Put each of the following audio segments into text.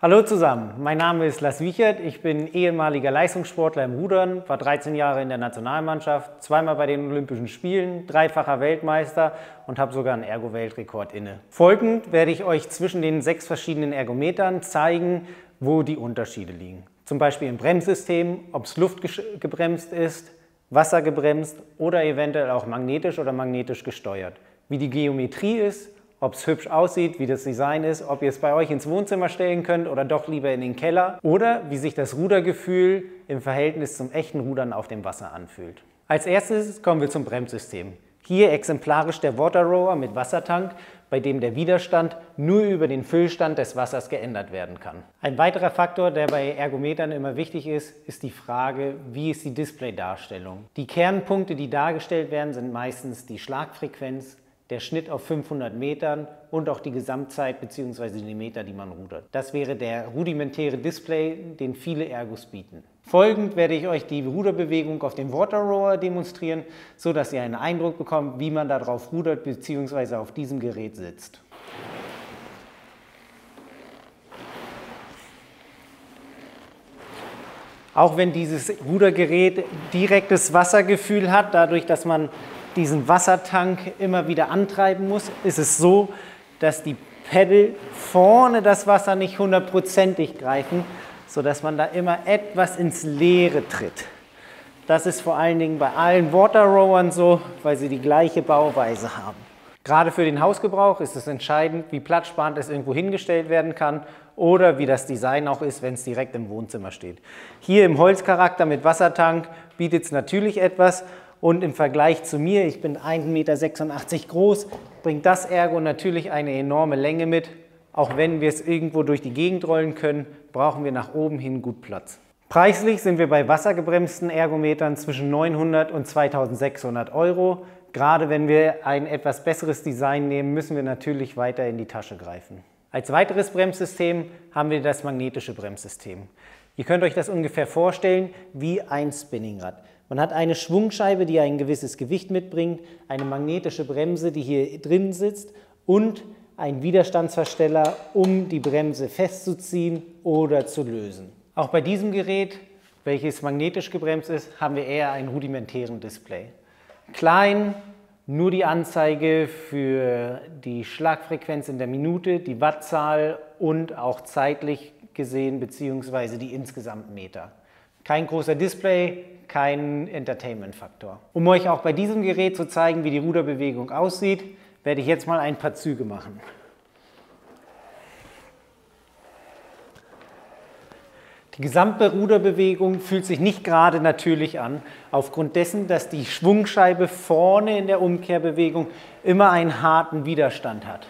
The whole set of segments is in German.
Hallo zusammen, mein Name ist Lars Wiechert, ich bin ehemaliger Leistungssportler im Rudern, war 13 Jahre in der Nationalmannschaft, zweimal bei den Olympischen Spielen, dreifacher Weltmeister und habe sogar einen Ergo-Weltrekord inne. Folgend werde ich euch zwischen den 6 verschiedenen Ergometern zeigen, wo die Unterschiede liegen. Zum Beispiel im Bremssystem, ob es luftgebremst ist, wassergebremst oder eventuell auch magnetisch oder magnetisch gesteuert. Wie die Geometrie ist, ob es hübsch aussieht, wie das Design ist, ob ihr es bei euch ins Wohnzimmer stellen könnt oder doch lieber in den Keller oder wie sich das Rudergefühl im Verhältnis zum echten Rudern auf dem Wasser anfühlt. Als erstes kommen wir zum Bremssystem. Hier exemplarisch der Water Rower mit Wassertank, bei dem der Widerstand nur über den Füllstand des Wassers geändert werden kann. Ein weiterer Faktor, der bei Ergometern immer wichtig ist, ist die Frage, wie ist die Displaydarstellung. Die Kernpunkte, die dargestellt werden, sind meistens die Schlagfrequenz, der Schnitt auf 500 Metern und auch die Gesamtzeit bzw. die Meter, die man rudert. Das wäre der rudimentäre Display, den viele Ergos bieten. Folgend werde ich euch die Ruderbewegung auf dem Water Rower demonstrieren, sodass ihr einen Eindruck bekommt, wie man darauf rudert bzw. auf diesem Gerät sitzt. Auch wenn dieses Rudergerät direktes Wassergefühl hat, dadurch, dass man diesen Wassertank immer wieder antreiben muss, ist es so, dass die Pedal vorne das Wasser nicht hundertprozentig greifen, sodass man da immer etwas ins Leere tritt. Das ist vor allen Dingen bei allen Water Rowern so, weil sie die gleiche Bauweise haben. Gerade für den Hausgebrauch ist es entscheidend, wie platzsparend es irgendwo hingestellt werden kann oder wie das Design auch ist, wenn es direkt im Wohnzimmer steht. Hier im Holzcharakter mit Wassertank bietet es natürlich etwas. Und im Vergleich zu mir, ich bin 1,86 Meter groß, bringt das Ergo natürlich eine enorme Länge mit. Auch wenn wir es irgendwo durch die Gegend rollen können, brauchen wir nach oben hin gut Platz. Preislich sind wir bei wassergebremsten Ergometern zwischen 900 und 2600 €. Gerade wenn wir ein etwas besseres Design nehmen, müssen wir natürlich weiter in die Tasche greifen. Als weiteres Bremssystem haben wir das magnetische Bremssystem. Ihr könnt euch das ungefähr vorstellen wie ein Spinningrad. Man hat eine Schwungscheibe, die ein gewisses Gewicht mitbringt, eine magnetische Bremse, die hier drin sitzt und einen Widerstandsversteller, um die Bremse festzuziehen oder zu lösen. Auch bei diesem Gerät, welches magnetisch gebremst ist, haben wir eher einen rudimentären Display. Klein, nur die Anzeige für die Schlagfrequenz in der Minute, die Wattzahl und auch zeitlich gesehen bzw. die insgesamten Meter. Kein großer Display, kein Entertainment-Faktor. Um euch auch bei diesem Gerät zu zeigen, wie die Ruderbewegung aussieht, werde ich jetzt mal ein paar Züge machen. Die gesamte Ruderbewegung fühlt sich nicht gerade natürlich an, aufgrund dessen, dass die Schwungscheibe vorne in der Umkehrbewegung immer einen harten Widerstand hat.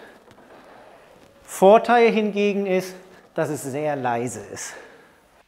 Vorteil hingegen ist, dass es sehr leise ist.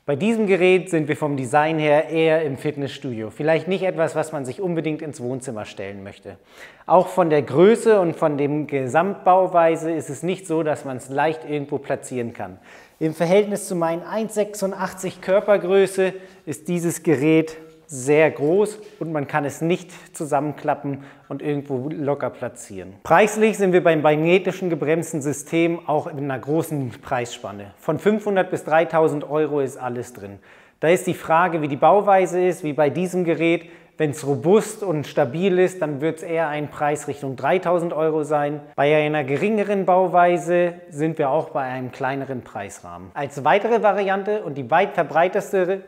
Bei diesem Gerät sind wir vom Design her eher im Fitnessstudio. Vielleicht nicht etwas, was man sich unbedingt ins Wohnzimmer stellen möchte. Auch von der Größe und von der Gesamtbauweise ist es nicht so, dass man es leicht irgendwo platzieren kann. Im Verhältnis zu meinen 1,86 Körpergröße ist dieses Gerät sehr groß und man kann es nicht zusammenklappen und irgendwo locker platzieren. Preislich sind wir beim magnetischen gebremsten System auch in einer großen Preisspanne. Von 500 bis 3000 € ist alles drin. Da ist die Frage, wie die Bauweise ist, wie bei diesem Gerät. Wenn es robust und stabil ist, dann wird es eher ein Preis Richtung 3000 € sein. Bei einer geringeren Bauweise sind wir auch bei einem kleineren Preisrahmen. Als weitere Variante und die weit verbreitetste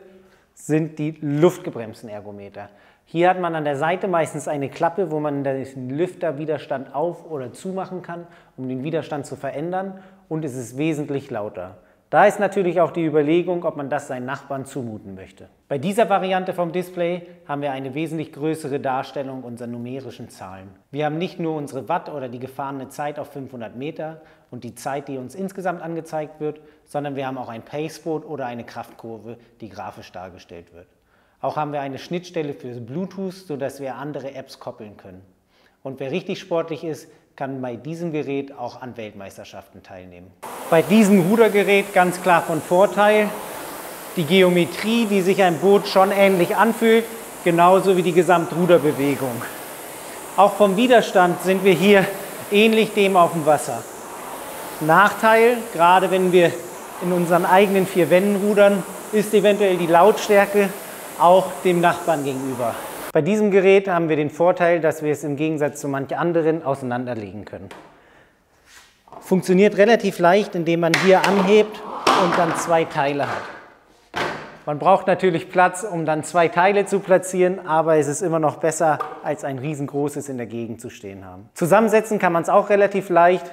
sind die luftgebremsten Ergometer. Hier hat man an der Seite meistens eine Klappe, wo man den Lüfterwiderstand auf- oder zumachen kann, um den Widerstand zu verändern, und es ist wesentlich lauter. Da ist natürlich auch die Überlegung, ob man das seinen Nachbarn zumuten möchte. Bei dieser Variante vom Display haben wir eine wesentlich größere Darstellung unserer numerischen Zahlen. Wir haben nicht nur unsere Watt oder die gefahrene Zeit auf 500 Meter und die Zeit, die uns insgesamt angezeigt wird, sondern wir haben auch ein Paceboard oder eine Kraftkurve, die grafisch dargestellt wird. Auch haben wir eine Schnittstelle für Bluetooth, sodass wir andere Apps koppeln können. Und wer richtig sportlich ist, kann bei diesem Gerät auch an Weltmeisterschaften teilnehmen. Bei diesem Rudergerät ganz klar von Vorteil die Geometrie, die sich ein Boot schon ähnlich anfühlt, genauso wie die Gesamtruderbewegung. Auch vom Widerstand sind wir hier ähnlich dem auf dem Wasser. Nachteil, gerade wenn wir in unseren eigenen vier Wänden rudern, ist eventuell die Lautstärke auch dem Nachbarn gegenüber. Bei diesem Gerät haben wir den Vorteil, dass wir es im Gegensatz zu manch anderen auseinanderlegen können. Funktioniert relativ leicht, indem man hier anhebt und dann zwei Teile hat. Man braucht natürlich Platz, um dann zwei Teile zu platzieren, aber es ist immer noch besser, als ein riesengroßes in der Gegend zu stehen haben. Zusammensetzen kann man es auch relativ leicht.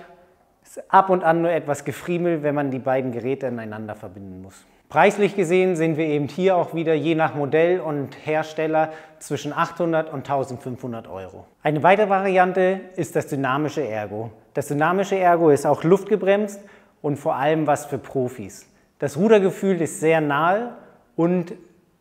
Ist ab und an nur etwas Gefriemel, wenn man die beiden Geräte ineinander verbinden muss. Preislich gesehen sind wir eben hier auch wieder je nach Modell und Hersteller zwischen 800 und 1500 Euro. Eine weitere Variante ist das dynamische Ergo. Das dynamische Ergo ist auch luftgebremst und vor allem was für Profis. Das Rudergefühl ist sehr nahe und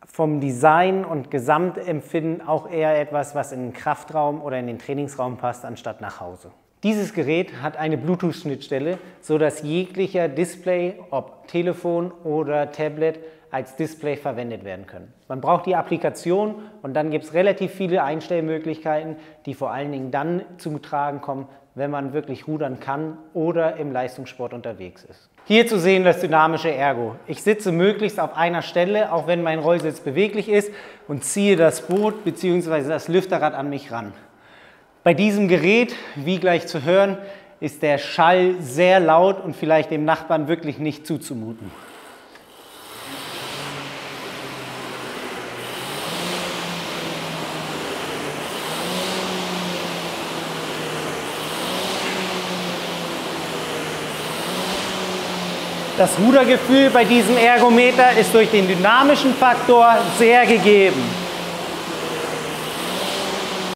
vom Design und Gesamtempfinden auch eher etwas, was in den Kraftraum oder in den Trainingsraum passt, anstatt nach Hause. Dieses Gerät hat eine Bluetooth-Schnittstelle, sodass jeglicher Display, ob Telefon oder Tablet, als Display verwendet werden können. Man braucht die Applikation und dann gibt es relativ viele Einstellmöglichkeiten, die vor allen Dingen dann zum Tragen kommen, wenn man wirklich rudern kann oder im Leistungssport unterwegs ist. Hier zu sehen das dynamische Ergo. Ich sitze möglichst auf einer Stelle, auch wenn mein Rollsitz beweglich ist, und ziehe das Boot bzw. das Lüfterrad an mich ran. Bei diesem Gerät, wie gleich zu hören, ist der Schall sehr laut und vielleicht dem Nachbarn wirklich nicht zuzumuten. Das Rudergefühl bei diesem Ergometer ist durch den dynamischen Faktor sehr gegeben.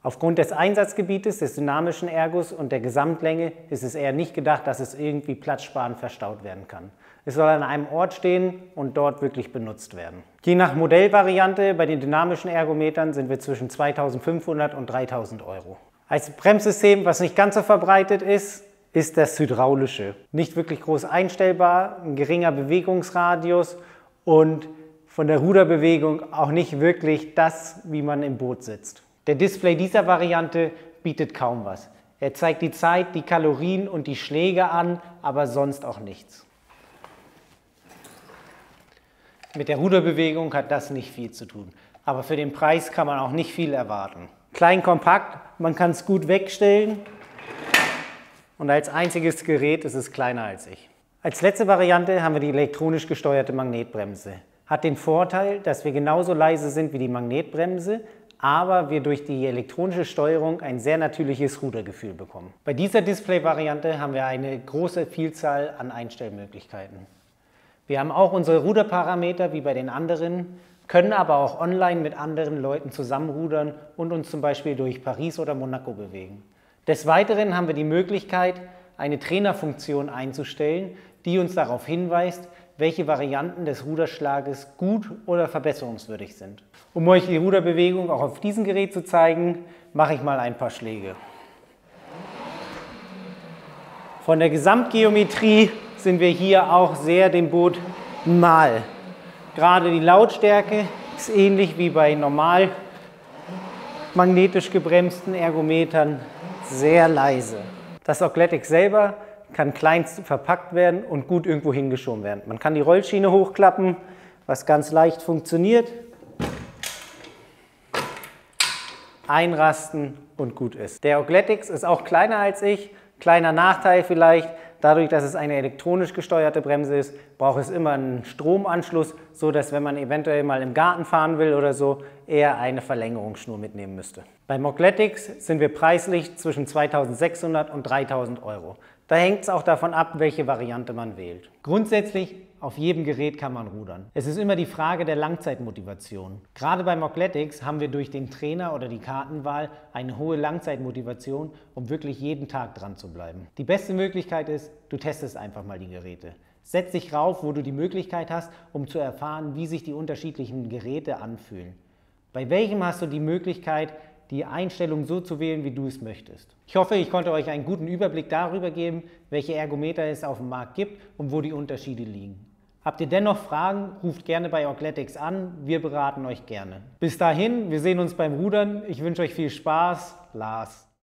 Aufgrund des Einsatzgebietes des dynamischen Ergos und der Gesamtlänge ist es eher nicht gedacht, dass es irgendwie platzsparend verstaut werden kann. Es soll an einem Ort stehen und dort wirklich benutzt werden. Je nach Modellvariante bei den dynamischen Ergometern sind wir zwischen 2500 und 3000 Euro. Als Bremssystem, was nicht ganz so verbreitet ist, ist das hydraulische. Nicht wirklich groß einstellbar, ein geringer Bewegungsradius und von der Ruderbewegung auch nicht wirklich das, wie man im Boot sitzt. Der Display dieser Variante bietet kaum was. Er zeigt die Zeit, die Kalorien und die Schläge an, aber sonst auch nichts. Mit der Ruderbewegung hat das nicht viel zu tun, aber für den Preis kann man auch nicht viel erwarten. Klein, kompakt, man kann es gut wegstellen. Und als einziges Gerät ist es kleiner als ich. Als letzte Variante haben wir die elektronisch gesteuerte Magnetbremse. Hat den Vorteil, dass wir genauso leise sind wie die Magnetbremse, aber wir durch die elektronische Steuerung ein sehr natürliches Rudergefühl bekommen. Bei dieser Display-Variante haben wir eine große Vielzahl an Einstellmöglichkeiten. Wir haben auch unsere Ruderparameter wie bei den anderen, können aber auch online mit anderen Leuten zusammenrudern und uns zum Beispiel durch Paris oder Monaco bewegen. Des Weiteren haben wir die Möglichkeit, eine Trainerfunktion einzustellen, die uns darauf hinweist, welche Varianten des Ruderschlages gut oder verbesserungswürdig sind. Um euch die Ruderbewegung auch auf diesem Gerät zu zeigen, mache ich mal ein paar Schläge. Von der Gesamtgeometrie sind wir hier auch sehr dem Boot nahe. Gerade die Lautstärke ist ähnlich wie bei normal magnetisch gebremsten Ergometern sehr leise. Das Ogletix selber kann klein verpackt werden und gut irgendwo hingeschoben werden. Man kann die Rollschiene hochklappen, was ganz leicht funktioniert, einrasten und gut ist. Der Ogletix ist auch kleiner als ich, kleiner Nachteil vielleicht. Dadurch, dass es eine elektronisch gesteuerte Bremse ist, braucht es immer einen Stromanschluss, so dass, wenn man eventuell mal im Garten fahren will oder so, eher eine Verlängerungsschnur mitnehmen müsste. Beim Ogletix sind wir preislich zwischen 2600 und 3000 Euro. Da hängt es auch davon ab, welche Variante man wählt. Grundsätzlich, auf jedem Gerät kann man rudern. Es ist immer die Frage der Langzeitmotivation. Gerade beim Ogletix haben wir durch den Trainer oder die Kartenwahl eine hohe Langzeitmotivation, um wirklich jeden Tag dran zu bleiben. Die beste Möglichkeit ist, du testest einfach mal die Geräte. Setz dich rauf, wo du die Möglichkeit hast, um zu erfahren, wie sich die unterschiedlichen Geräte anfühlen. Bei welchem hast du die Möglichkeit, die Einstellung so zu wählen, wie du es möchtest. Ich hoffe, ich konnte euch einen guten Überblick darüber geben, welche Ergometer es auf dem Markt gibt und wo die Unterschiede liegen. Habt ihr dennoch Fragen, ruft gerne bei Ogletix an, wir beraten euch gerne. Bis dahin, wir sehen uns beim Rudern. Ich wünsche euch viel Spaß. Lars.